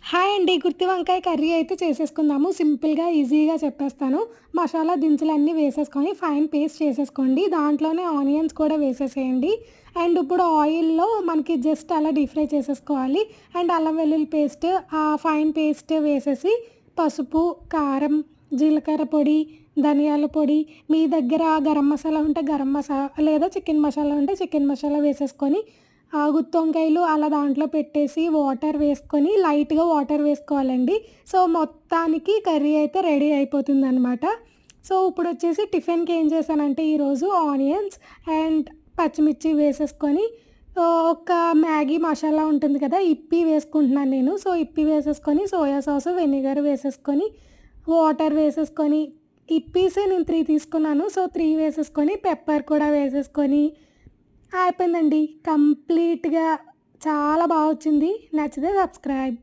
Hi అండి. గుత్తి వంకాయ curry అయితే చేసేసుకుందాము. సింపుల్‌గా, ఈజీగా చెప్పేస్తాను. మసాలా దినుసులన్నీ వేసేసుకొని ఫైన్ పేస్ట్ చేసేసుకోండి. దాంట్లోనే ఆనియన్స్ కూడా వేసేసేయండి. అండ్ ఇప్పుడు ఆయిల్‌లో మనకి జస్ట్ అలా డీప్ ఫ్రై చేసేసుకోవాలి. అండ్ అల్లం వెల్లుల్లి పేస్ట్, ఆ ఫైన్ పేస్ట్ వేసేసి పసుపు, కారం, జీలకర్ర పొడి, ధనియాల పొడి, మీ దగ్గర గరం మసాలా ఉంటే గరం లేదా చికెన్ మసాలా ఉంటే చికెన్ మసాలా వేసేసుకొని గుత్తి వంకాయలు అలా దాంట్లో పెట్టేసి వాటర్ వేసుకొని లైట్‌గా వాటర్ వేసుకోవాలండి. సో, మొత్తానికి కర్రీ అయితే రెడీ అయిపోతుందనమాట. సో, ఇప్పుడొచ్చేసి టిఫిన్‌కి ఏం చేశానంటే ఈరోజు ఆనియన్స్ అండ్ పచ్చిమిర్చి వేసేసుకొని ఒక మ్యాగీ మసాలా ఉంటుంది కదా! ఇప్పి వేసుకుంటున్నాను నేను. సో, ఇప్పి వేసేసుకొని సోయా సాసు, వెనిగర్ వేసేసుకొని వాటర్ వేసేసుకొని ఇప్పీసే నేను 3 తీసుకున్నాను. సో, 3 వేసేసుకొని పెప్పర్ కూడా వేసేసుకొని అయిపోయిందండి. కంప్లీట్‌గా చాలా బా వచ్చింది. నచ్చితే సబ్స్క్రైబ్.